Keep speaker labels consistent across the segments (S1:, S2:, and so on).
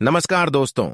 S1: नमस्कार दोस्तों।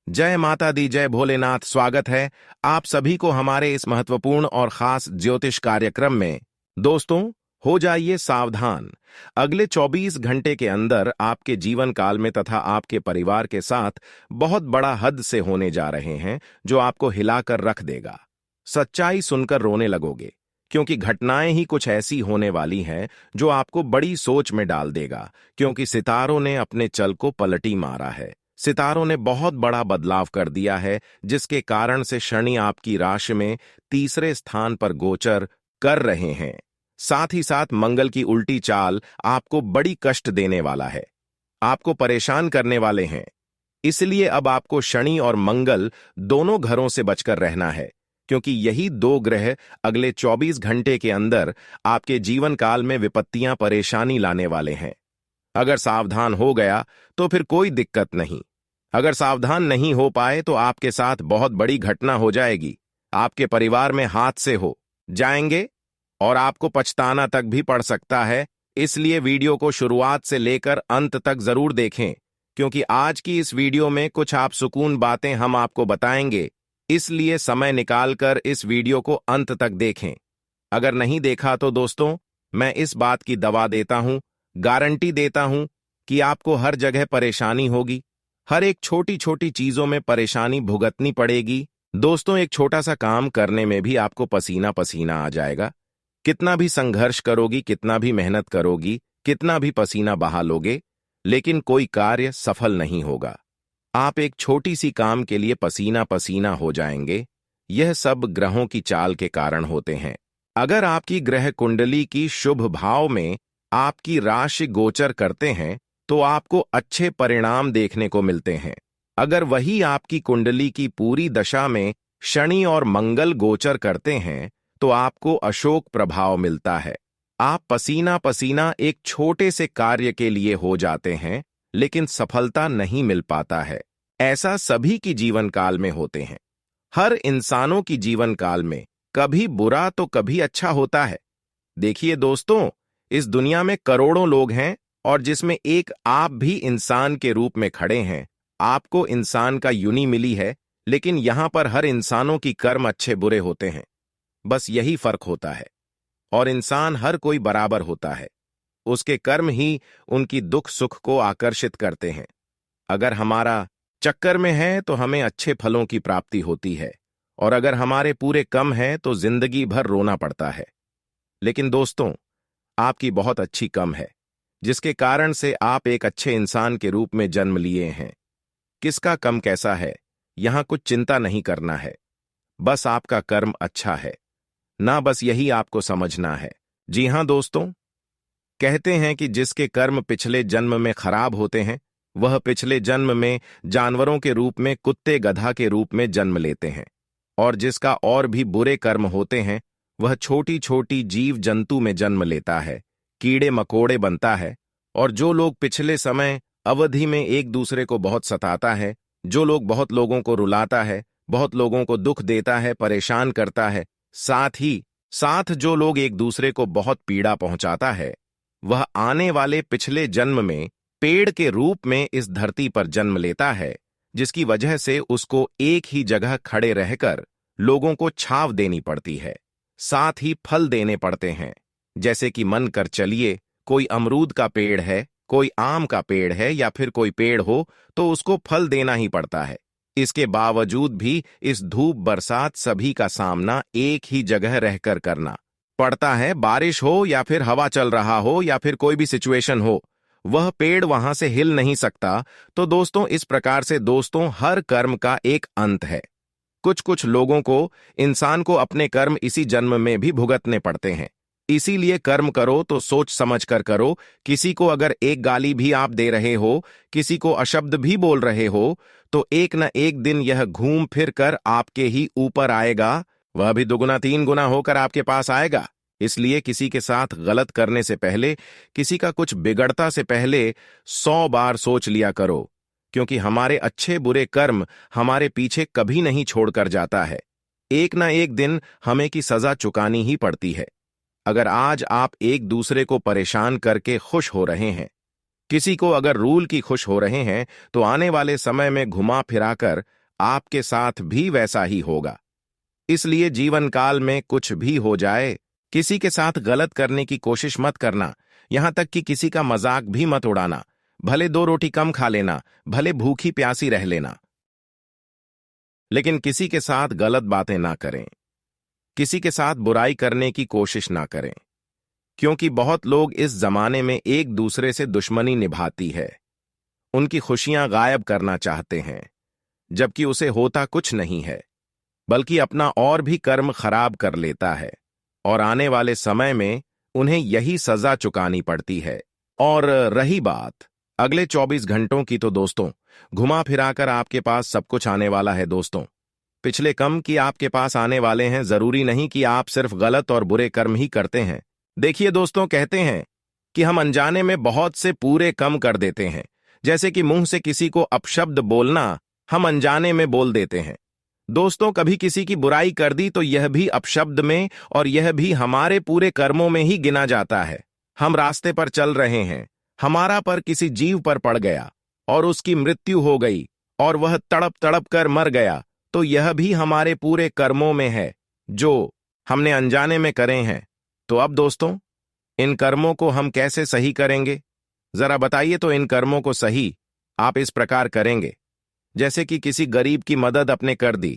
S1: जय माता दी, जय भोलेनाथ। स्वागत है आप सभी को हमारे इस महत्वपूर्ण और खास ज्योतिष कार्यक्रम में। दोस्तों, हो जाइए सावधान। अगले 24 घंटे के अंदर आपके जीवन काल में तथा आपके परिवार के साथ बहुत बड़ा हद से होने जा रहे हैं, जो आपको हिलाकर रख देगा। सच्चाई सुनकर रोने लगोगे, क्योंकि घटनाएं ही कुछ ऐसी होने वाली हैं जो आपको बड़ी सोच में डाल देगा। क्योंकि सितारों ने अपने चल को पलटी मारा है। सितारों ने बहुत बड़ा बदलाव कर दिया है, जिसके कारण से शनि आपकी राशि में तीसरे स्थान पर गोचर कर रहे हैं। साथ ही साथ मंगल की उल्टी चाल आपको बड़ी कष्ट देने वाला है, आपको परेशान करने वाले हैं। इसलिए अब आपको शनि और मंगल दोनों घरों से बचकर रहना है, क्योंकि यही दो ग्रह अगले 24 घंटे के अंदर आपके जीवन काल में विपत्तियां, परेशानी लाने वाले हैं। अगर सावधान हो गया तो फिर कोई दिक्कत नहीं। अगर सावधान नहीं हो पाए तो आपके साथ बहुत बड़ी घटना हो जाएगी। आपके परिवार में हाथ से हो जाएंगे और आपको पछताना तक भी पड़ सकता है। इसलिए वीडियो को शुरुआत से लेकर अंत तक जरूर देखें, क्योंकि आज की इस वीडियो में कुछ आप सुकून बातें हम आपको बताएंगे। इसलिए समय निकालकर इस वीडियो को अंत तक देखें। अगर नहीं देखा तो दोस्तों, मैं इस बात की दवा देता हूं, गारंटी देता हूं कि आपको हर जगह परेशानी होगी, हर एक छोटी छोटी चीजों में परेशानी भुगतनी पड़ेगी। दोस्तों, एक छोटा सा काम करने में भी आपको पसीना पसीना आ जाएगा। कितना भी संघर्ष करोगी, कितना भी मेहनत करोगी, कितना भी पसीना बहा लोगे, लेकिन कोई कार्य सफल नहीं होगा। आप एक छोटी सी काम के लिए पसीना पसीना हो जाएंगे। यह सब ग्रहों की चाल के कारण होते हैं। अगर आपकी ग्रह कुंडली की शुभ भाव में आपकी राशि गोचर करते हैं तो आपको अच्छे परिणाम देखने को मिलते हैं। अगर वही आपकी कुंडली की पूरी दशा में शनि और मंगल गोचर करते हैं तो आपको अशोक प्रभाव मिलता है। आप पसीना पसीना एक छोटे से कार्य के लिए हो जाते हैं, लेकिन सफलता नहीं मिल पाता है। ऐसा सभी की जीवन काल में होते हैं। हर इंसानों की जीवन काल में कभी बुरा तो कभी अच्छा होता है। देखिए दोस्तों, इस दुनिया में करोड़ों लोग हैं और जिसमें एक आप भी इंसान के रूप में खड़े हैं। आपको इंसान का यूनि मिली है, लेकिन यहां पर हर इंसानों की कर्म अच्छे बुरे होते हैं। बस यही फर्क होता है। और इंसान हर कोई बराबर होता है। उसके कर्म ही उनकी दुख सुख को आकर्षित करते हैं। अगर हमारा चक्कर में है तो हमें अच्छे फलों की प्राप्ति होती है, और अगर हमारे पूरे कम है तो जिंदगी भर रोना पड़ता है। लेकिन दोस्तों, आपकी बहुत अच्छी कम है, जिसके कारण से आप एक अच्छे इंसान के रूप में जन्म लिए हैं। किसका कम कैसा है, यहां कुछ चिंता नहीं करना है। बस आपका कर्म अच्छा है ना, बस यही आपको समझना है। जी हां दोस्तों, कहते हैं कि जिसके कर्म पिछले जन्म में खराब होते हैं, वह पिछले जन्म में जानवरों के रूप में, कुत्ते गधा के रूप में जन्म लेते हैं। और जिसका और भी बुरे कर्म होते हैं, वह छोटी छोटी जीव जंतु में जन्म लेता है, कीड़े मकोड़े बनता है। और जो लोग पिछले समय अवधि में एक दूसरे को बहुत सताता है, जो लोग बहुत लोगों को रुलाता है, बहुत लोगों को दुख देता है, परेशान करता है, साथ ही साथ जो लोग एक दूसरे को बहुत पीड़ा पहुंचाता है, वह आने वाले पिछले जन्म में पेड़ के रूप में इस धरती पर जन्म लेता है, जिसकी वजह से उसको एक ही जगह खड़े रहकर लोगों को छाव देनी पड़ती है, साथ ही फल देने पड़ते हैं। जैसे कि मन कर चलिए, कोई अमरूद का पेड़ है, कोई आम का पेड़ है, या फिर कोई पेड़ हो तो उसको फल देना ही पड़ता है। इसके बावजूद भी इस धूप बरसात सभी का सामना एक ही जगह रहकर करना पड़ता है। बारिश हो या फिर हवा चल रहा हो या फिर कोई भी सिचुएशन हो, वह पेड़ वहां से हिल नहीं सकता। तो दोस्तों, इस प्रकार से दोस्तों, हर कर्म का एक अंत है। कुछ कुछ लोगों को, इंसान को अपने कर्म इसी जन्म में भी भुगतने पड़ते हैं। इसीलिए कर्म करो तो सोच समझ कर करो। किसी को अगर एक गाली भी आप दे रहे हो, किसी को अशब्द भी बोल रहे हो, तो एक न एक दिन यह घूम फिर कर आपके ही ऊपर आएगा। वह भी दुगुना तीन गुना होकर आपके पास आएगा। इसलिए किसी के साथ गलत करने से पहले, किसी का कुछ बिगड़ता से पहले 100 बार सोच लिया करो, क्योंकि हमारे अच्छे बुरे कर्म हमारे पीछे कभी नहीं छोड़कर जाता है। एक ना एक दिन हमें की सजा चुकानी ही पड़ती है। अगर आज आप एक दूसरे को परेशान करके खुश हो रहे हैं, किसी को अगर रूल की खुश हो रहे हैं तो आने वाले समय में घुमा फिराकर आपके साथ भी वैसा ही होगा। इसलिए जीवन काल में कुछ भी हो जाए, किसी के साथ गलत करने की कोशिश मत करना, यहां तक कि किसी का मजाक भी मत उड़ाना। भले 2 रोटी कम खा लेना, भले भूखी प्यासी रह लेना, लेकिन किसी के साथ गलत बातें ना करें, किसी के साथ बुराई करने की कोशिश ना करें, क्योंकि बहुत लोग इस जमाने में एक दूसरे से दुश्मनी निभाती है, उनकी खुशियां गायब करना चाहते हैं, जबकि उसे होता कुछ नहीं है, बल्कि अपना और भी कर्म खराब कर लेता है, और आने वाले समय में उन्हें यही सजा चुकानी पड़ती है। और रही बात अगले 24 घंटों की, तो दोस्तों घुमा फिराकर आपके पास सब कुछ आने वाला है। दोस्तों पिछले कम की आपके पास आने वाले हैं, जरूरी नहीं कि आप सिर्फ गलत और बुरे कर्म ही करते हैं। देखिए दोस्तों, कहते हैं कि हम अनजाने में बहुत से पूरे कम कर देते हैं, जैसे कि मुंह से किसी को अपशब्द बोलना हम अनजाने में बोल देते हैं। दोस्तों कभी किसी की बुराई कर दी तो यह भी अपशब्द में, और यह भी हमारे पूरे कर्मों में ही गिना जाता है। हम रास्ते पर चल रहे हैं, हमारा पर किसी जीव पर पड़ गया और उसकी मृत्यु हो गई और वह तड़प तड़प कर मर गया, तो यह भी हमारे पूरे कर्मों में है जो हमने अनजाने में करे हैं। तो अब दोस्तों इन कर्मों को हम कैसे सही करेंगे, जरा बताइए। तो इन कर्मों को सही आप इस प्रकार करेंगे, जैसे कि किसी गरीब की मदद अपने कर दी,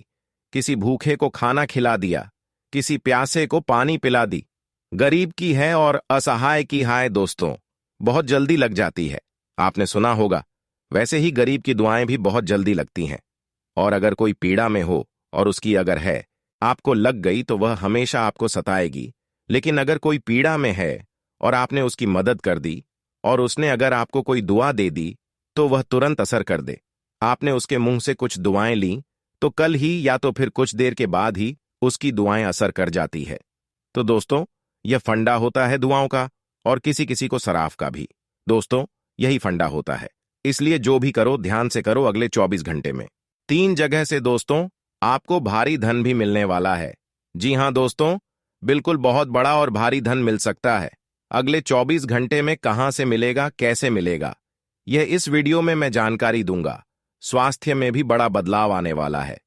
S1: किसी भूखे को खाना खिला दिया, किसी प्यासे को पानी पिला दी। गरीब की है और असहाय की हाय दोस्तों बहुत जल्दी लग जाती है, आपने सुना होगा। वैसे ही गरीब की दुआएं भी बहुत जल्दी लगती हैं, और अगर कोई पीड़ा में हो और उसकी अगर है आपको लग गई तो वह हमेशा आपको सताएगी। लेकिन अगर कोई पीड़ा में है और आपने उसकी मदद कर दी और उसने अगर आपको कोई दुआ दे दी तो वह तुरंत असर कर दे। आपने उसके मुंह से कुछ दुआएं ली तो कल ही या तो फिर कुछ देर के बाद ही उसकी दुआएं असर कर जाती है। तो दोस्तों यह फंडा होता है दुआओं का, और किसी किसी को सराफ का भी। दोस्तों यही फंडा होता है, इसलिए जो भी करो ध्यान से करो। अगले 24 घंटे में 3 जगह से दोस्तों आपको भारी धन भी मिलने वाला है। जी हां दोस्तों, बिल्कुल बहुत बड़ा और भारी धन मिल सकता है। अगले 24 घंटे में कहां से मिलेगा, कैसे मिलेगा, यह इस वीडियो में मैं जानकारी दूंगा। स्वास्थ्य में भी बड़ा बदलाव आने वाला है।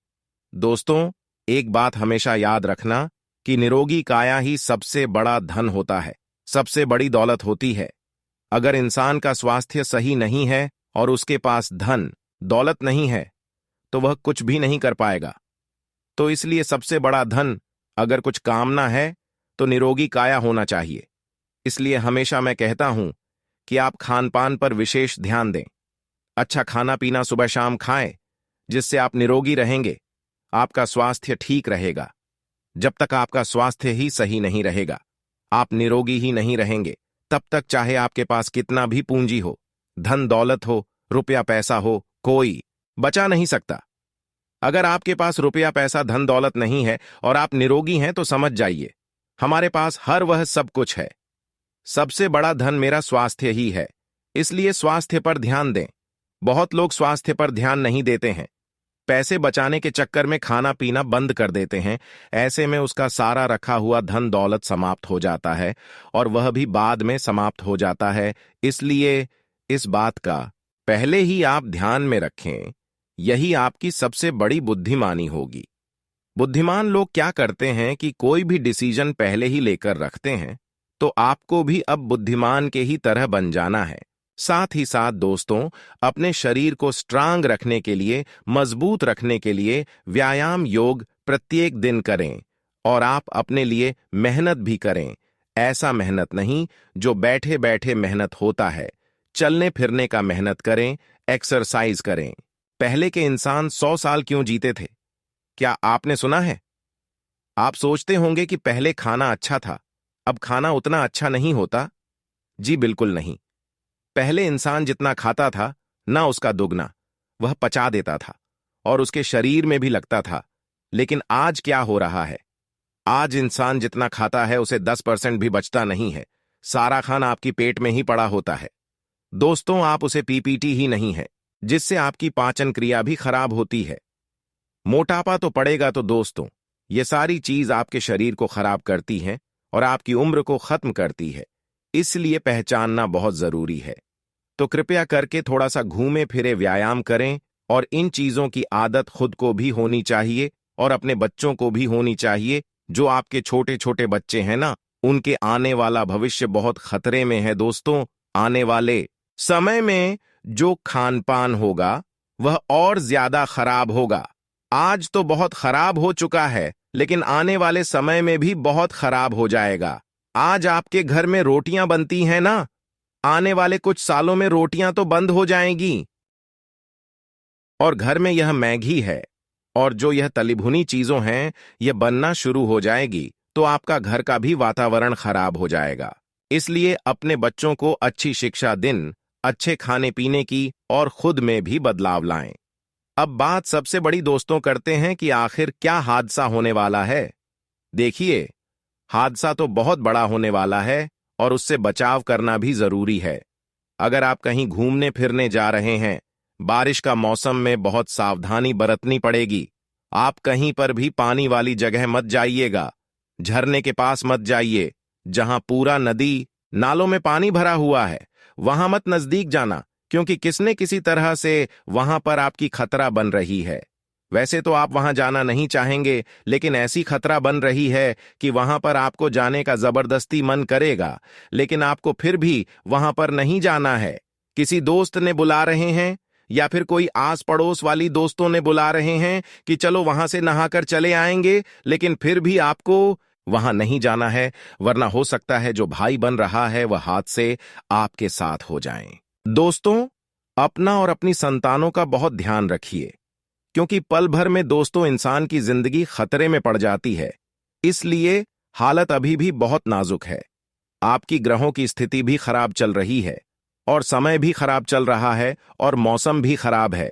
S1: दोस्तों एक बात हमेशा याद रखना कि निरोगी काया ही सबसे बड़ा धन होता है, सबसे बड़ी दौलत होती है। अगर इंसान का स्वास्थ्य सही नहीं है और उसके पास धन दौलत नहीं है तो वह कुछ भी नहीं कर पाएगा। तो इसलिए सबसे बड़ा धन अगर कुछ कामना है तो निरोगी काया होना चाहिए। इसलिए हमेशा मैं कहता हूं कि आप खान पान पर विशेष ध्यान दें। अच्छा खाना पीना सुबह शाम खाएं, जिससे आप निरोगी रहेंगे, आपका स्वास्थ्य ठीक रहेगा। जब तक आपका स्वास्थ्य ही सही नहीं रहेगा, आप निरोगी ही नहीं रहेंगे, तब तक चाहे आपके पास कितना भी पूंजी हो, धन दौलत हो, रुपया पैसा हो, कोई बचा नहीं सकता। अगर आपके पास रुपया पैसा धन दौलत नहीं है और आप निरोगी हैं तो समझ जाइए हमारे पास हर वह सब कुछ है। सबसे बड़ा धन मेरा स्वास्थ्य ही है, इसलिए स्वास्थ्य पर ध्यान दें। बहुत लोग स्वास्थ्य पर ध्यान नहीं देते हैं, पैसे बचाने के चक्कर में खाना पीना बंद कर देते हैं। ऐसे में उसका सारा रखा हुआ धन दौलत समाप्त हो जाता है, और वह भी बाद में समाप्त हो जाता है। इसलिए इस बात का पहले ही आप ध्यान में रखें, यही आपकी सबसे बड़ी बुद्धिमानी होगी। बुद्धिमान लोग क्या करते हैं कि कोई भी डिसीजन पहले ही लेकर रखते हैं, तो आपको भी अब बुद्धिमान के ही तरह बन जाना है। साथ ही साथ दोस्तों अपने शरीर को स्ट्रांग रखने के लिए, मजबूत रखने के लिए व्यायाम योग प्रत्येक दिन करें, और आप अपने लिए मेहनत भी करें। ऐसा मेहनत नहीं जो बैठे बैठे मेहनत होता है, चलने फिरने का मेहनत करें, एक्सरसाइज करें। पहले के इंसान 100 साल क्यों जीते थे, क्या आपने सुना है? आप सोचते होंगे कि पहले खाना अच्छा था, अब खाना उतना अच्छा नहीं होता। जी बिल्कुल नहीं। पहले इंसान जितना खाता था ना उसका दुगना वह पचा देता था और उसके शरीर में भी लगता था। लेकिन आज क्या हो रहा है, आज इंसान जितना खाता है उसे 10% भी बचता नहीं है। सारा खाना आपकी पेट में ही पड़ा होता है। दोस्तों आप उसे पीपीटी ही नहीं है, जिससे आपकी पाचन क्रिया भी खराब होती है। मोटापा तो पड़ेगा। तो दोस्तों ये सारी चीज आपके शरीर को खराब करती है और आपकी उम्र को खत्म करती है, इसलिए पहचानना बहुत जरूरी है। तो कृपया करके थोड़ा सा घूमे फिरे व्यायाम करें, और इन चीजों की आदत खुद को भी होनी चाहिए और अपने बच्चों को भी होनी चाहिए। जो आपके छोटे छोटे बच्चे हैं ना, उनके आने वाला भविष्य बहुत खतरे में है दोस्तों। आने वाले समय में जो खान पान होगा वह और ज्यादा खराब होगा। आज तो बहुत खराब हो चुका है, लेकिन आने वाले समय में भी बहुत खराब हो जाएगा। आज आपके घर में रोटियां बनती हैं ना, आने वाले कुछ सालों में रोटियां तो बंद हो जाएंगी। और घर में यह मैगी है और जो यह तली भुनी चीजों हैं, यह बनना शुरू हो जाएगी, तो आपका घर का भी वातावरण खराब हो जाएगा। इसलिए अपने बच्चों को अच्छी शिक्षा दें, अच्छे खाने पीने की, और खुद में भी बदलाव लाएं। अब बात सबसे बड़ी दोस्तों करते हैं कि आखिर क्या हादसा होने वाला है। देखिए, हादसा तो बहुत बड़ा होने वाला है और उससे बचाव करना भी जरूरी है। अगर आप कहीं घूमने फिरने जा रहे हैं, बारिश का मौसम में बहुत सावधानी बरतनी पड़ेगी। आप कहीं पर भी पानी वाली जगह मत जाइएगा, झरने के पास मत जाइए, जहां पूरा नदी नालों में पानी भरा हुआ है वहां मत नजदीक जाना, क्योंकि किसने किसी तरह से वहां पर आपकी खतरा बन रही है। वैसे तो आप वहां जाना नहीं चाहेंगे, लेकिन ऐसी खतरा बन रही है कि वहां पर आपको जाने का जबरदस्ती मन करेगा, लेकिन आपको फिर भी वहां पर नहीं जाना है। किसी दोस्त ने बुला रहे हैं या फिर कोई आस पड़ोस वाली दोस्तों ने बुला रहे हैं कि चलो वहां से नहाकर चले आएंगे, लेकिन फिर भी आपको वहां नहीं जाना है, वरना हो सकता है जो भाई बन रहा है वह हादसे आपके साथ हो जाएं। दोस्तों, अपना और अपनी संतानों का बहुत ध्यान रखिए, क्योंकि पल भर में दोस्तों इंसान की जिंदगी खतरे में पड़ जाती है। इसलिए हालत अभी भी बहुत नाजुक है। आपकी ग्रहों की स्थिति भी खराब चल रही है और समय भी खराब चल रहा है और मौसम भी खराब है।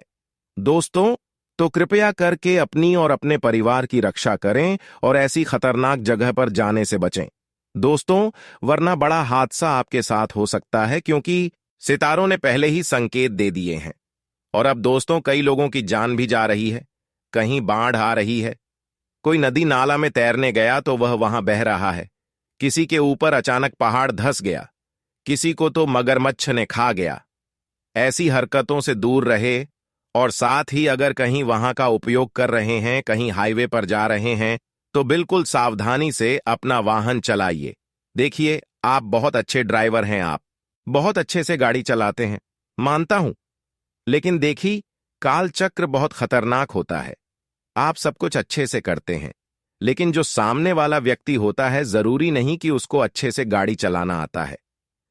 S1: दोस्तों, तो कृपया करके अपनी और अपने परिवार की रक्षा करें और ऐसी खतरनाक जगह पर जाने से बचें दोस्तों, वरना बड़ा हादसा आपके साथ हो सकता है, क्योंकि सितारों ने पहले ही संकेत दे दिए हैं। और अब दोस्तों, कई लोगों की जान भी जा रही है। कहीं बाढ़ आ रही है, कोई नदी नाला में तैरने गया तो वह वहां बह रहा है, किसी के ऊपर अचानक पहाड़ धंस गया, किसी को तो मगरमच्छ ने खा गया। ऐसी हरकतों से दूर रहे, और साथ ही अगर कहीं वहां का उपयोग कर रहे हैं, कहीं हाईवे पर जा रहे हैं, तो बिल्कुल सावधानी से अपना वाहन चलाइए। देखिए, आप बहुत अच्छे ड्राइवर हैं, आप बहुत अच्छे से गाड़ी चलाते हैं, मानता हूं, लेकिन देखिए, काल चक्र बहुत खतरनाक होता है। आप सब कुछ अच्छे से करते हैं, लेकिन जो सामने वाला व्यक्ति होता है, जरूरी नहीं कि उसको अच्छे से गाड़ी चलाना आता है,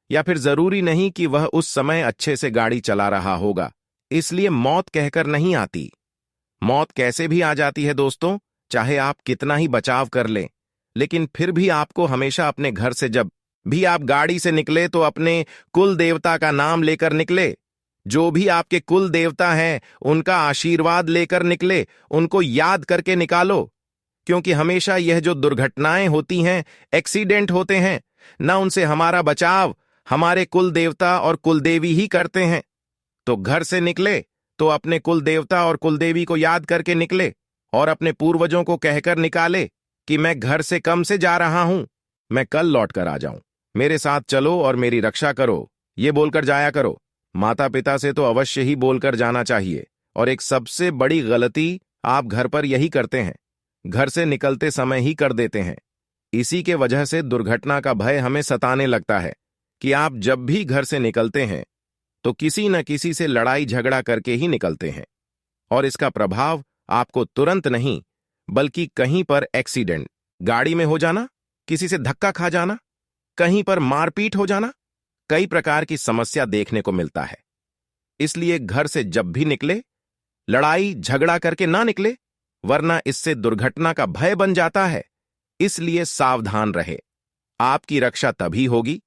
S1: या फिर जरूरी नहीं कि वह उस समय अच्छे से गाड़ी चला रहा होगा। इसलिए मौत कहकर नहीं आती। मौत कैसे भी आ जाती है दोस्तों, चाहे आप कितना ही बचाव कर लें, लेकिन फिर भी आपको हमेशा अपने घर से जब भी आप गाड़ी से निकले तो अपने कुल देवता का नाम लेकर निकले। जो भी आपके कुल देवता हैं उनका आशीर्वाद लेकर निकले, उनको याद करके निकालो, क्योंकि हमेशा यह जो दुर्घटनाएं होती हैं, एक्सीडेंट होते हैं ना, उनसे हमारा बचाव हमारे कुल देवता और कुलदेवी ही करते हैं। तो घर से निकले तो अपने कुल देवता और कुलदेवी को याद करके निकले, और अपने पूर्वजों को कहकर निकाले कि मैं घर से कम से जा रहा हूं, मैं कल लौट कर आ जाऊं, मेरे साथ चलो और मेरी रक्षा करो, ये बोलकर जाया करो। माता पिता से तो अवश्य ही बोलकर जाना चाहिए। और एक सबसे बड़ी गलती आप घर पर यही करते हैं, घर से निकलते समय ही कर देते हैं। इसी के वजह से दुर्घटना का भय हमें सताने लगता है कि आप जब भी घर से निकलते हैं तो किसी न किसी से लड़ाई झगड़ा करके ही निकलते हैं, और इसका प्रभाव आपको तुरंत नहीं, बल्कि कहीं पर एक्सीडेंट, गाड़ी में हो जाना, किसी से धक्का खा जाना, कहीं पर मारपीट हो जाना, कई प्रकार की समस्या देखने को मिलता है। इसलिए घर से जब भी निकले, लड़ाई झगड़ा करके ना निकले, वरना इससे दुर्घटना का भय बन जाता है। इसलिए सावधान रहे। आपकी रक्षा तभी होगी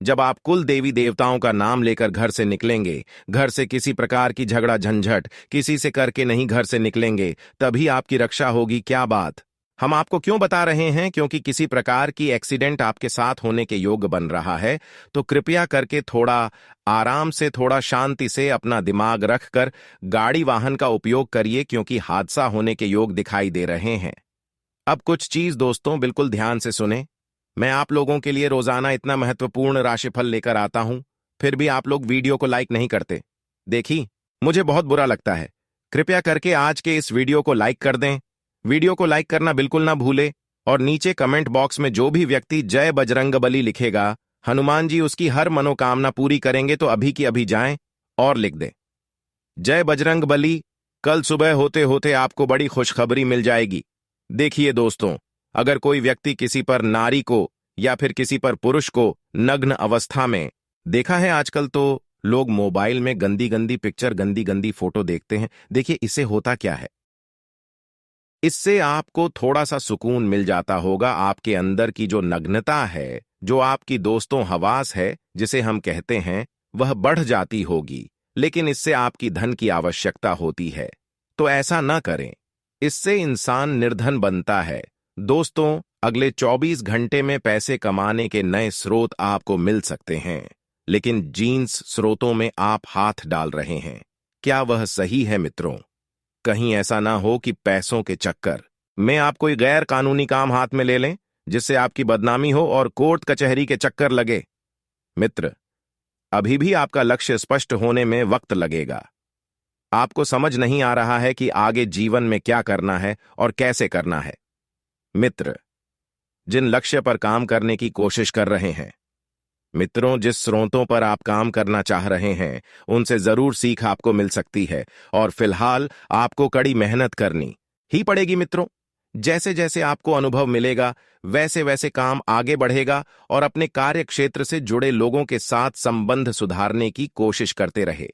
S1: जब आप कुल देवी देवताओं का नाम लेकर घर से निकलेंगे। घर से किसी प्रकार की झगड़ा झंझट किसी से करके नहीं घर से निकलेंगे, तभी आपकी रक्षा होगी। क्या बात हम आपको क्यों बता रहे हैं, क्योंकि किसी प्रकार की एक्सीडेंट आपके साथ होने के योग बन रहा है। तो कृपया करके थोड़ा आराम से, थोड़ा शांति से अपना दिमाग रखकर गाड़ी वाहन का उपयोग करिए, क्योंकि हादसा होने के योग दिखाई दे रहे हैं। अब कुछ चीज दोस्तों बिल्कुल ध्यान से सुने। मैं आप लोगों के लिए रोजाना इतना महत्वपूर्ण राशिफल लेकर आता हूं, फिर भी आप लोग वीडियो को लाइक नहीं करते। देखी, मुझे बहुत बुरा लगता है। कृपया करके आज के इस वीडियो को लाइक कर दें। वीडियो को लाइक करना बिल्कुल ना भूले और नीचे कमेंट बॉक्स में जो भी व्यक्ति जय बजरंगबली लिखेगा, हनुमान जी उसकी हर मनोकामना पूरी करेंगे। तो अभी की अभी जाएं और लिख दें जय बजरंगबली। कल सुबह होते होते आपको बड़ी खुशखबरी मिल जाएगी। देखिए दोस्तों, अगर कोई व्यक्ति किसी पर नारी को या फिर किसी पर पुरुष को नग्न अवस्था में देखा है, आजकल तो लोग मोबाइल में गंदी गंदी पिक्चर, गंदी गंदी फोटो देखते हैं। देखिए इससे होता क्या है, इससे आपको थोड़ा सा सुकून मिल जाता होगा। आपके अंदर की जो नग्नता है, जो आपकी दोस्तों हवास है जिसे हम कहते हैं, वह बढ़ जाती होगी। लेकिन इससे आपकी धन की आवश्यकता होती है, तो ऐसा न करें। इससे इंसान निर्धन बनता है। दोस्तों, अगले 24 घंटे में पैसे कमाने के नए स्रोत आपको मिल सकते हैं, लेकिन जीन्स स्रोतों में आप हाथ डाल रहे हैं। क्या वह सही है मित्रों? कहीं ऐसा ना हो कि पैसों के चक्कर में आप कोई गैर कानूनी काम हाथ में ले लें, जिससे आपकी बदनामी हो और कोर्ट कचहरी के चक्कर लगे। मित्र, अभी भी आपका लक्ष्य स्पष्ट होने में वक्त लगेगा। आपको समझ नहीं आ रहा है कि आगे जीवन में क्या करना है और कैसे करना है। मित्र, जिन लक्ष्य पर काम करने की कोशिश कर रहे हैं, मित्रों, जिस स्रोतों पर आप काम करना चाह रहे हैं, उनसे जरूर सीख आपको मिल सकती है और फिलहाल आपको कड़ी मेहनत करनी ही पड़ेगी। मित्रों, जैसे जैसे आपको अनुभव मिलेगा, वैसे वैसे काम आगे बढ़ेगा और अपने कार्य क्षेत्र से जुड़े लोगों के साथ संबंध सुधारने की कोशिश करते रहे।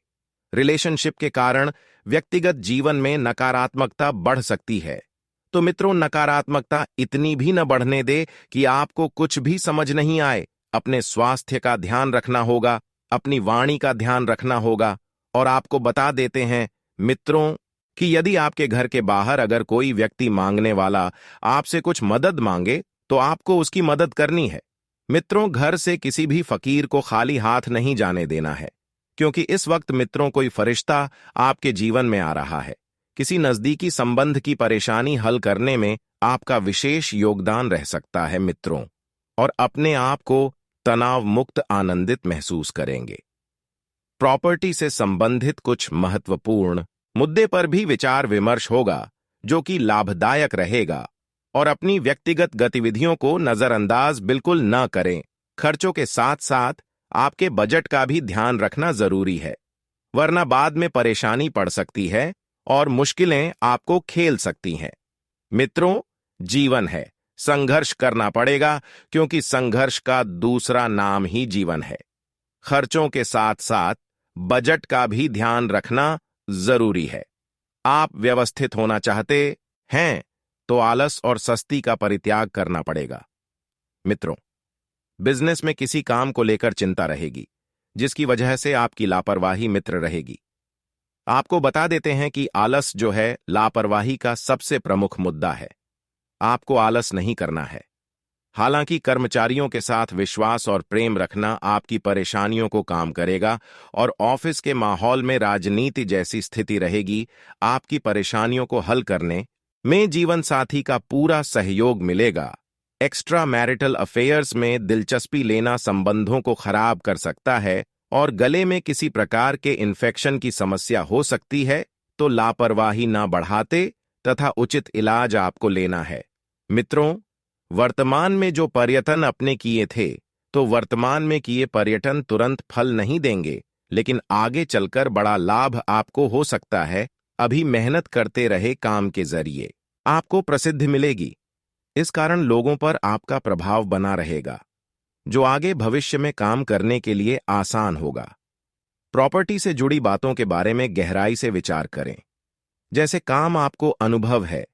S1: रिलेशनशिप के कारण व्यक्तिगत जीवन में नकारात्मकता बढ़ सकती है, तो मित्रों, नकारात्मकता इतनी भी न बढ़ने दे कि आपको कुछ भी समझ नहीं आए। अपने स्वास्थ्य का ध्यान रखना होगा, अपनी वाणी का ध्यान रखना होगा। और आपको बता देते हैं मित्रों कि यदि आपके घर के बाहर अगर कोई व्यक्ति मांगने वाला आपसे कुछ मदद मांगे, तो आपको उसकी मदद करनी है। मित्रों, घर से किसी भी फकीर को खाली हाथ नहीं जाने देना है, क्योंकि इस वक्त मित्रों कोई फरिश्ता आपके जीवन में आ रहा है। किसी नजदीकी संबंध की परेशानी हल करने में आपका विशेष योगदान रह सकता है मित्रों, और अपने आप को तनाव मुक्त आनंदित महसूस करेंगे। प्रॉपर्टी से संबंधित कुछ महत्वपूर्ण मुद्दे पर भी विचार विमर्श होगा, जो कि लाभदायक रहेगा। और अपनी व्यक्तिगत गतिविधियों को नजरअंदाज बिल्कुल न करें। खर्चों के साथ साथ आपके बजट का भी ध्यान रखना जरूरी है, वरना बाद में परेशानी पड़ सकती है और मुश्किलें आपको खेल सकती हैं। मित्रों, जीवन है, संघर्ष करना पड़ेगा, क्योंकि संघर्ष का दूसरा नाम ही जीवन है। खर्चों के साथ साथ बजट का भी ध्यान रखना जरूरी है। आप व्यवस्थित होना चाहते हैं तो आलस और सस्ती का परित्याग करना पड़ेगा। मित्रों, बिजनेस में किसी काम को लेकर चिंता रहेगी, जिसकी वजह से आपकी लापरवाही मित्र रहेगी। आपको बता देते हैं कि आलस जो है, लापरवाही का सबसे प्रमुख मुद्दा है। आपको आलस नहीं करना है। हालांकि कर्मचारियों के साथ विश्वास और प्रेम रखना आपकी परेशानियों को काम करेगा, और ऑफिस के माहौल में राजनीति जैसी स्थिति रहेगी। आपकी परेशानियों को हल करने में जीवन साथी का पूरा सहयोग मिलेगा। एक्स्ट्रा मैरिटल अफेयर्स में दिलचस्पी लेना संबंधों को खराब कर सकता है, और गले में किसी प्रकार के इन्फेक्शन की समस्या हो सकती है, तो लापरवाही ना बढ़ाते तथा उचित इलाज आपको लेना है। मित्रों, वर्तमान में जो पर्यटन अपने किए थे, तो वर्तमान में किए पर्यटन तुरंत फल नहीं देंगे, लेकिन आगे चलकर बड़ा लाभ आपको हो सकता है। अभी मेहनत करते रहे काम के जरिए आपको प्रसिद्धि मिलेगी। इस कारण लोगों पर आपका प्रभाव बना रहेगा, जो आगे भविष्य में काम करने के लिए आसान होगा। प्रॉपर्टी से जुड़ी बातों के बारे में गहराई से विचार करें। जैसे काम आपको अनुभव है,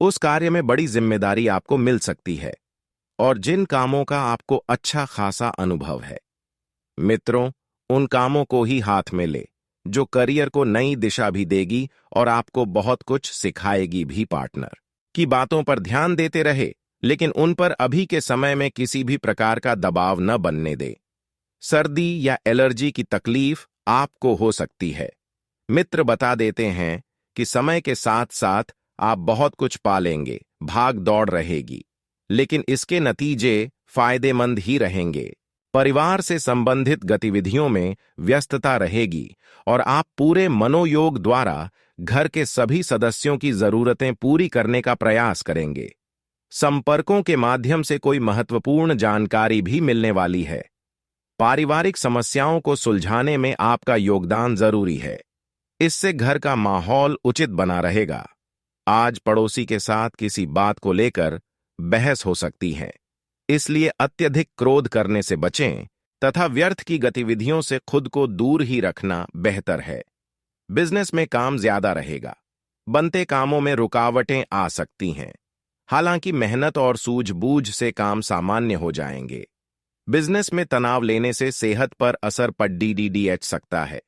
S1: उस कार्य में बड़ी जिम्मेदारी आपको मिल सकती है, और जिन कामों का आपको अच्छा खासा अनुभव है, मित्रों, उन कामों को ही हाथ में ले, जो करियर को नई दिशा भी देगी और आपको बहुत कुछ सिखाएगी भी। पार्टनर की बातों पर ध्यान देते रहे, लेकिन उन पर अभी के समय में किसी भी प्रकार का दबाव न बनने दे। सर्दी या एलर्जी की तकलीफ आपको हो सकती है। मित्र बता देते हैं कि समय के साथ साथ आप बहुत कुछ पालेंगे, भाग दौड़ रहेगी, लेकिन इसके नतीजे फायदेमंद ही रहेंगे। परिवार से संबंधित गतिविधियों में व्यस्तता रहेगी और आप पूरे मनोयोग द्वारा घर के सभी सदस्यों की जरूरतें पूरी करने का प्रयास करेंगे। संपर्कों के माध्यम से कोई महत्वपूर्ण जानकारी भी मिलने वाली है। पारिवारिक समस्याओं को सुलझाने में आपका योगदान जरूरी है। इससे घर का माहौल उचित बना रहेगा। आज पड़ोसी के साथ किसी बात को लेकर बहस हो सकती है, इसलिए अत्यधिक क्रोध करने से बचें तथा व्यर्थ की गतिविधियों से खुद को दूर ही रखना बेहतर है। बिजनेस में काम ज्यादा रहेगा। बनते कामों में रुकावटें आ सकती हैं, हालांकि मेहनत और सूझबूझ से काम सामान्य हो जाएंगे। बिजनेस में तनाव लेने से सेहत पर असर पड़ सकता है।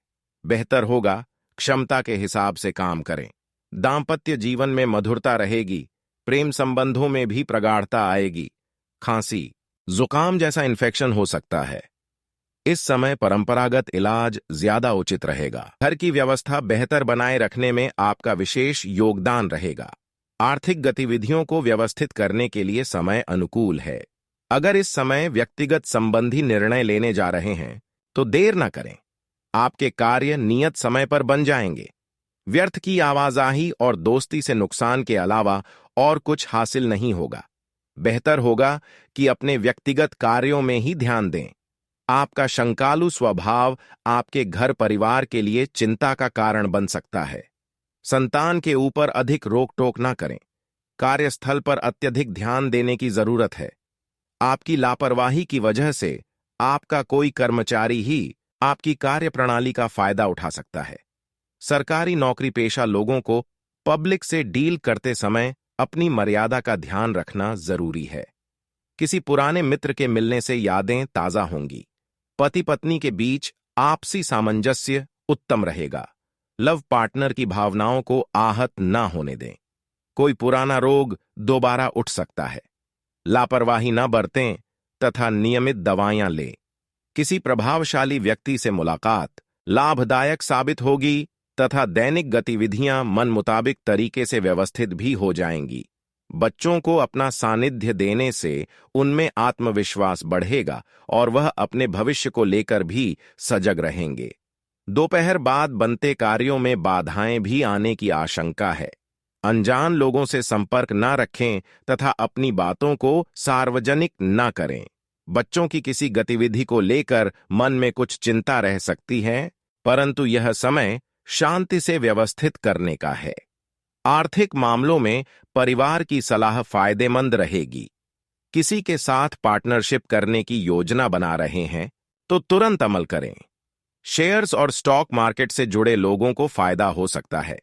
S1: बेहतर होगा क्षमता के हिसाब से काम करें। दांपत्य जीवन में मधुरता रहेगी। प्रेम संबंधों में भी प्रगाढ़ता आएगी। खांसी, जुकाम जैसा इन्फेक्शन हो सकता है। इस समय परंपरागत इलाज ज्यादा उचित रहेगा। घर की व्यवस्था बेहतर बनाए रखने में आपका विशेष योगदान रहेगा। आर्थिक गतिविधियों को व्यवस्थित करने के लिए समय अनुकूल है। अगर इस समय व्यक्तिगत संबंधी निर्णय लेने जा रहे हैं तो देर न करें। आपके कार्य नियत समय पर बन जाएंगे। व्यर्थ की आवाजाही और दोस्ती से नुकसान के अलावा और कुछ हासिल नहीं होगा। बेहतर होगा कि अपने व्यक्तिगत कार्यों में ही ध्यान दें। आपका शंकालु स्वभाव आपके घर परिवार के लिए चिंता का कारण बन सकता है। संतान के ऊपर अधिक रोक टोक ना करें। कार्यस्थल पर अत्यधिक ध्यान देने की जरूरत है। आपकी लापरवाही की वजह से आपका कोई कर्मचारी ही आपकी कार्यप्रणाली का फायदा उठा सकता है। सरकारी नौकरी पेशा लोगों को पब्लिक से डील करते समय अपनी मर्यादा का ध्यान रखना जरूरी है। किसी पुराने मित्र के मिलने से यादें ताजा होंगी। पति पत्नी के बीच आपसी सामंजस्य उत्तम रहेगा। लव पार्टनर की भावनाओं को आहत ना होने दें। कोई पुराना रोग दोबारा उठ सकता है। लापरवाही न बरतें तथा नियमित दवाएं लें। किसी प्रभावशाली व्यक्ति से मुलाकात लाभदायक साबित होगी तथा दैनिक गतिविधियां मन मुताबिक तरीके से व्यवस्थित भी हो जाएंगी। बच्चों को अपना सानिध्य देने से उनमें आत्मविश्वास बढ़ेगा और वह अपने भविष्य को लेकर भी सजग रहेंगे। दोपहर बाद बनते कार्यों में बाधाएं भी आने की आशंका है। अनजान लोगों से संपर्क न रखें तथा अपनी बातों को सार्वजनिक न करें। बच्चों की किसी गतिविधि को लेकर मन में कुछ चिंता रह सकती है, परंतु यह समय शांति से व्यवस्थित करने का है। आर्थिक मामलों में परिवार की सलाह फायदेमंद रहेगी। किसी के साथ पार्टनरशिप करने की योजना बना रहे हैं तो तुरंत अमल करें। शेयर्स और स्टॉक मार्केट से जुड़े लोगों को फायदा हो सकता है।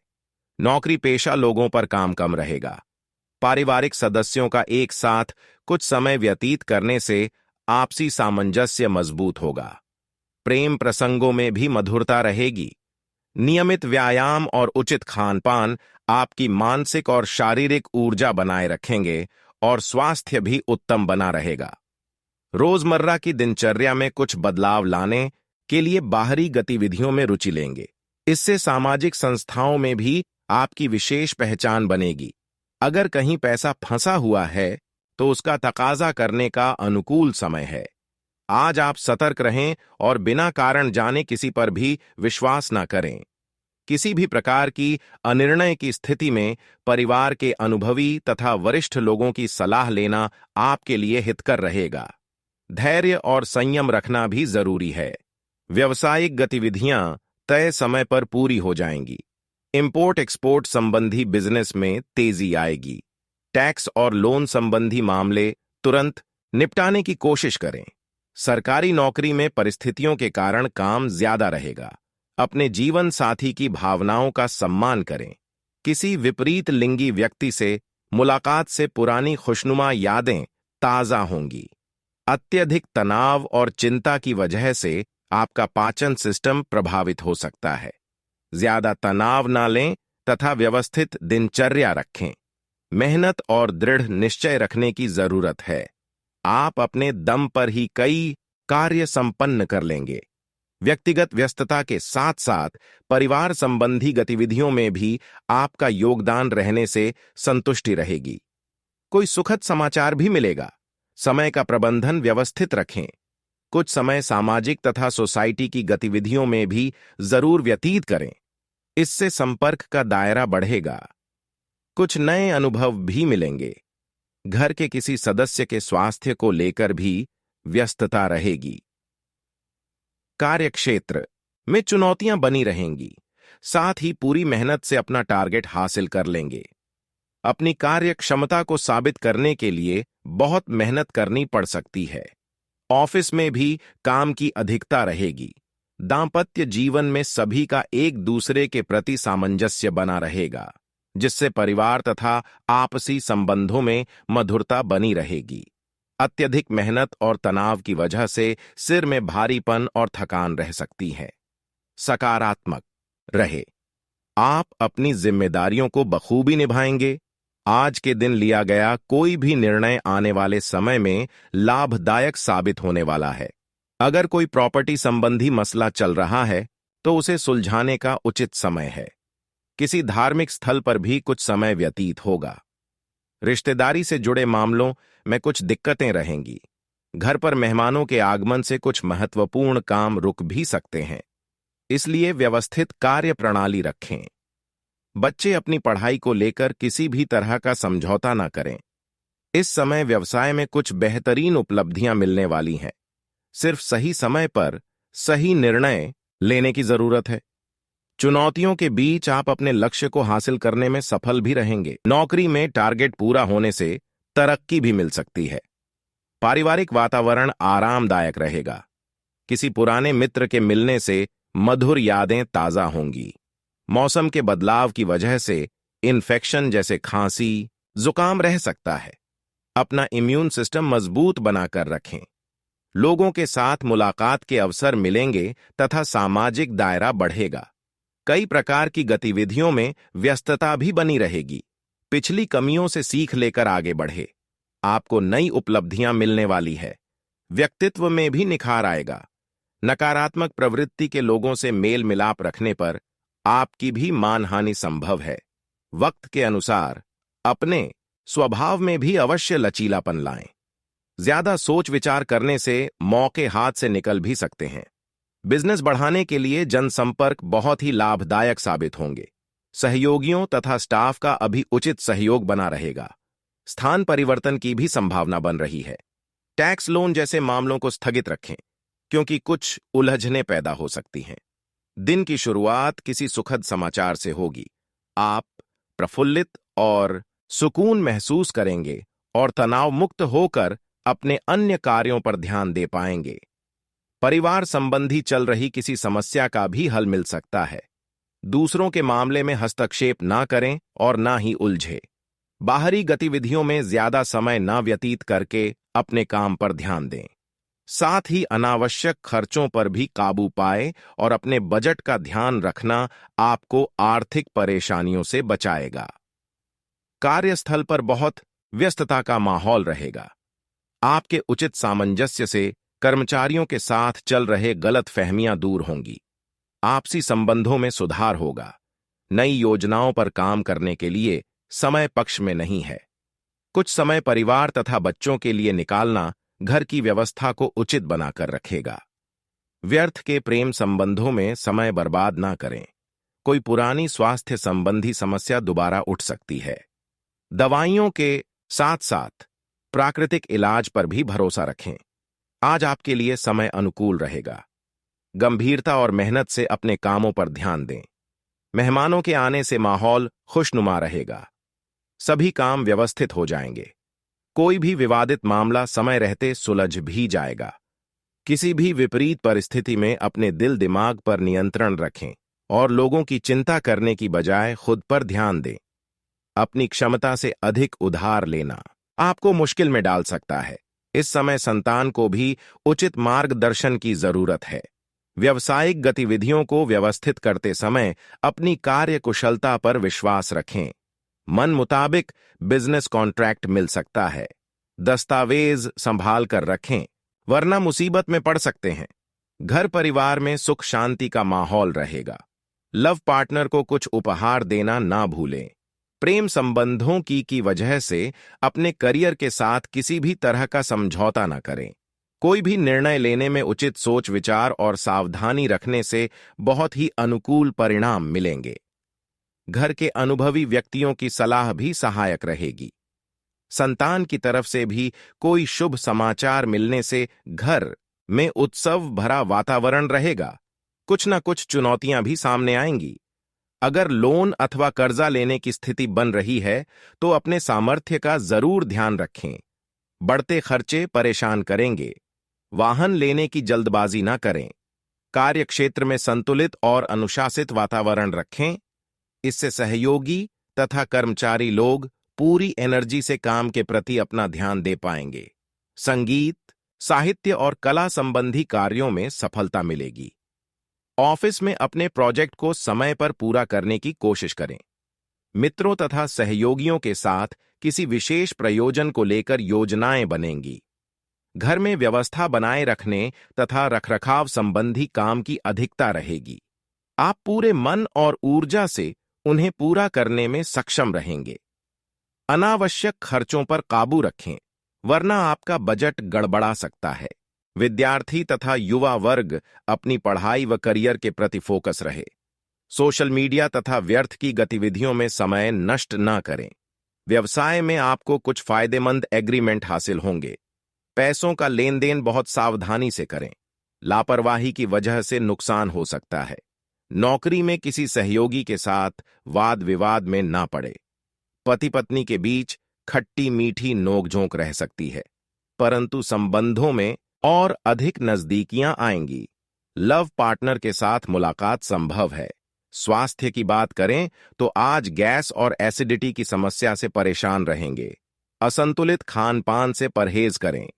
S1: नौकरी पेशा लोगों पर काम कम रहेगा। पारिवारिक सदस्यों का एक साथ कुछ समय व्यतीत करने से आपसी सामंजस्य मजबूत होगा। प्रेम प्रसंगों में भी मधुरता रहेगी। नियमित व्यायाम और उचित खानपान आपकी मानसिक और शारीरिक ऊर्जा बनाए रखेंगे और स्वास्थ्य भी उत्तम बना रहेगा। रोजमर्रा की दिनचर्या में कुछ बदलाव लाने के लिए बाहरी गतिविधियों में रुचि लेंगे। इससे सामाजिक संस्थाओं में भी आपकी विशेष पहचान बनेगी। अगर कहीं पैसा फंसा हुआ है तो उसका तकाजा करने का अनुकूल समय है। आज आप सतर्क रहें और बिना कारण जाने किसी पर भी विश्वास न करें। किसी भी प्रकार की अनिर्णय की स्थिति में परिवार के अनुभवी तथा वरिष्ठ लोगों की सलाह लेना आपके लिए हितकर रहेगा। धैर्य और संयम रखना भी जरूरी है। व्यावसायिक गतिविधियां तय समय पर पूरी हो जाएंगी। इंपोर्ट एक्सपोर्ट संबंधी बिजनेस में तेजी आएगी। टैक्स और लोन संबंधी मामले तुरंत निपटाने की कोशिश करें। सरकारी नौकरी में परिस्थितियों के कारण काम ज्यादा रहेगा। अपने जीवन साथी की भावनाओं का सम्मान करें। किसी विपरीत लिंगी व्यक्ति से मुलाकात से पुरानी खुशनुमा यादें ताजा होंगी। अत्यधिक तनाव और चिंता की वजह से आपका पाचन सिस्टम प्रभावित हो सकता है। ज्यादा तनाव ना लें तथा व्यवस्थित दिनचर्या रखें। मेहनत और दृढ़ निश्चय रखने की जरूरत है। आप अपने दम पर ही कई कार्य संपन्न कर लेंगे। व्यक्तिगत व्यस्तता के साथ साथ परिवार संबंधी गतिविधियों में भी आपका योगदान रहने से संतुष्टि रहेगी। कोई सुखद समाचार भी मिलेगा। समय का प्रबंधन व्यवस्थित रखें। कुछ समय सामाजिक तथा सोसाइटी की गतिविधियों में भी जरूर व्यतीत करें। इससे संपर्क का दायरा बढ़ेगा। कुछ नए अनुभव भी मिलेंगे। घर के किसी सदस्य के स्वास्थ्य को लेकर भी व्यस्तता रहेगी। कार्यक्षेत्र में चुनौतियां बनी रहेंगी, साथ ही पूरी मेहनत से अपना टारगेट हासिल कर लेंगे। अपनी कार्य क्षमता को साबित करने के लिए बहुत मेहनत करनी पड़ सकती है। ऑफिस में भी काम की अधिकता रहेगी। दांपत्य जीवन में सभी का एक दूसरे के प्रति सामंजस्य बना रहेगा, जिससे परिवार तथा आपसी संबंधों में मधुरता बनी रहेगी। अत्यधिक मेहनत और तनाव की वजह से सिर में भारीपन और थकान रह सकती है। सकारात्मक रहे। आप अपनी जिम्मेदारियों को बखूबी निभाएंगे। आज के दिन लिया गया कोई भी निर्णय आने वाले समय में लाभदायक साबित होने वाला है। अगर कोई प्रॉपर्टी संबंधी मसला चल रहा है तो उसे सुलझाने का उचित समय है। किसी धार्मिक स्थल पर भी कुछ समय व्यतीत होगा। रिश्तेदारी से जुड़े मामलों में कुछ दिक्कतें रहेंगी। घर पर मेहमानों के आगमन से कुछ महत्वपूर्ण काम रुक भी सकते हैं, इसलिए व्यवस्थित कार्य प्रणाली रखें। बच्चे अपनी पढ़ाई को लेकर किसी भी तरह का समझौता न करें। इस समय व्यवसाय में कुछ बेहतरीन उपलब्धियां मिलने वाली हैं। सिर्फ सही समय पर सही निर्णय लेने की जरूरत है। चुनौतियों के बीच आप अपने लक्ष्य को हासिल करने में सफल भी रहेंगे। नौकरी में टारगेट पूरा होने से तरक्की भी मिल सकती है। पारिवारिक वातावरण आरामदायक रहेगा। किसी पुराने मित्र के मिलने से मधुर यादें ताजा होंगी। मौसम के बदलाव की वजह से इन्फेक्शन जैसे खांसी, जुकाम रह सकता है। अपना इम्यून सिस्टम मजबूत बनाकर रखें। लोगों के साथ मुलाकात के अवसर मिलेंगे तथा सामाजिक दायरा बढ़ेगा। कई प्रकार की गतिविधियों में व्यस्तता भी बनी रहेगी। पिछली कमियों से सीख लेकर आगे बढ़े। आपको नई उपलब्धियां मिलने वाली है। व्यक्तित्व में भी निखार आएगा। नकारात्मक प्रवृत्ति के लोगों से मेल मिलाप रखने पर आपकी भी मानहानि संभव है। वक्त के अनुसार अपने स्वभाव में भी अवश्य लचीलापन लाएं। ज्यादा सोच विचार करने से मौके हाथ से निकल भी सकते हैं। बिजनेस बढ़ाने के लिए जनसंपर्क बहुत ही लाभदायक साबित होंगे। सहयोगियों तथा स्टाफ का अभी उचित सहयोग बना रहेगा। स्थान परिवर्तन की भी संभावना बन रही है। टैक्स लोन जैसे मामलों को स्थगित रखें, क्योंकि कुछ उलझनें पैदा हो सकती हैं। दिन की शुरुआत किसी सुखद समाचार से होगी। आप प्रफुल्लित और सुकून महसूस करेंगे और तनाव मुक्त होकर अपने अन्य कार्यों पर ध्यान दे पाएंगे। परिवार संबंधी चल रही किसी समस्या का भी हल मिल सकता है। दूसरों के मामले में हस्तक्षेप ना करें और ना ही उलझे। बाहरी गतिविधियों में ज्यादा समय ना व्यतीत करके अपने काम पर ध्यान दें। साथ ही अनावश्यक खर्चों पर भी काबू पाए और अपने बजट का ध्यान रखना आपको आर्थिक परेशानियों से बचाएगा। कार्यस्थल पर बहुत व्यस्तता का माहौल रहेगा। आपके उचित सामंजस्य से कर्मचारियों के साथ चल रहे गलतफहमियां दूर होंगी। आपसी संबंधों में सुधार होगा। नई योजनाओं पर काम करने के लिए समय पक्ष में नहीं है। कुछ समय परिवार तथा बच्चों के लिए निकालना घर की व्यवस्था को उचित बनाकर रखेगा। व्यर्थ के प्रेम संबंधों में समय बर्बाद ना करें। कोई पुरानी स्वास्थ्य संबंधी समस्या दोबारा उठ सकती है। दवाइयों के साथ साथ प्राकृतिक इलाज पर भी भरोसा रखें। आज आपके लिए समय अनुकूल रहेगा। गंभीरता और मेहनत से अपने कामों पर ध्यान दें। मेहमानों के आने से माहौल खुशनुमा रहेगा। सभी काम व्यवस्थित हो जाएंगे। कोई भी विवादित मामला समय रहते सुलझ भी जाएगा। किसी भी विपरीत परिस्थिति में अपने दिल दिमाग पर नियंत्रण रखें और लोगों की चिंता करने की बजाय खुद पर ध्यान दें। अपनी क्षमता से अधिक उधार लेना आपको मुश्किल में डाल सकता है। इस समय संतान को भी उचित मार्गदर्शन की जरूरत है। व्यावसायिक गतिविधियों को व्यवस्थित करते समय अपनी कार्यकुशलता पर विश्वास रखें। मन मुताबिक बिजनेस कॉन्ट्रैक्ट मिल सकता है। दस्तावेज संभाल कर रखें, वरना मुसीबत में पड़ सकते हैं। घर परिवार में सुख शांति का माहौल रहेगा। लव पार्टनर को कुछ उपहार देना ना भूलें। प्रेम संबंधों की वजह से अपने करियर के साथ किसी भी तरह का समझौता न करें। कोई भी निर्णय लेने में उचित सोच विचार और सावधानी रखने से बहुत ही अनुकूल परिणाम मिलेंगे। घर के अनुभवी व्यक्तियों की सलाह भी सहायक रहेगी। संतान की तरफ से भी कोई शुभ समाचार मिलने से घर में उत्सव भरा वातावरण रहेगा। कुछ न कुछ चुनौतियां भी सामने आएंगी। अगर लोन अथवा कर्जा लेने की स्थिति बन रही है तो अपने सामर्थ्य का जरूर ध्यान रखें। बढ़ते खर्चे परेशान करेंगे। वाहन लेने की जल्दबाजी न करें। कार्य क्षेत्र में संतुलित और अनुशासित वातावरण रखें। इससे सहयोगी तथा कर्मचारी लोग पूरी एनर्जी से काम के प्रति अपना ध्यान दे पाएंगे। संगीत, साहित्य और कला संबंधी कार्यों में सफलता मिलेगी। ऑफिस में अपने प्रोजेक्ट को समय पर पूरा करने की कोशिश करें। मित्रों तथा सहयोगियों के साथ किसी विशेष प्रयोजन को लेकर योजनाएं बनेंगी। घर में व्यवस्था बनाए रखने तथा रखरखाव संबंधी काम की अधिकता रहेगी। आप पूरे मन और ऊर्जा से उन्हें पूरा करने में सक्षम रहेंगे। अनावश्यक खर्चों पर काबू रखें, वरना आपका बजट गड़बड़ा सकता है। विद्यार्थी तथा युवा वर्ग अपनी पढ़ाई व करियर के प्रति फोकस रहे। सोशल मीडिया तथा व्यर्थ की गतिविधियों में समय नष्ट न करें। व्यवसाय में आपको कुछ फायदेमंद एग्रीमेंट हासिल होंगे। पैसों का लेन देन बहुत सावधानी से करें। लापरवाही की वजह से नुकसान हो सकता है। नौकरी में किसी सहयोगी के साथ वाद विवाद में ना पड़े। पति पत्नी के बीच खट्टी मीठी नोकझोंक रह सकती है, परंतु संबंधों में और अधिक नजदीकियां आएंगी। लव पार्टनर के साथ मुलाकात संभव है। स्वास्थ्य की बात करें तो आज गैस और एसिडिटी की समस्या से परेशान रहेंगे। असंतुलित खान पान से परहेज करें।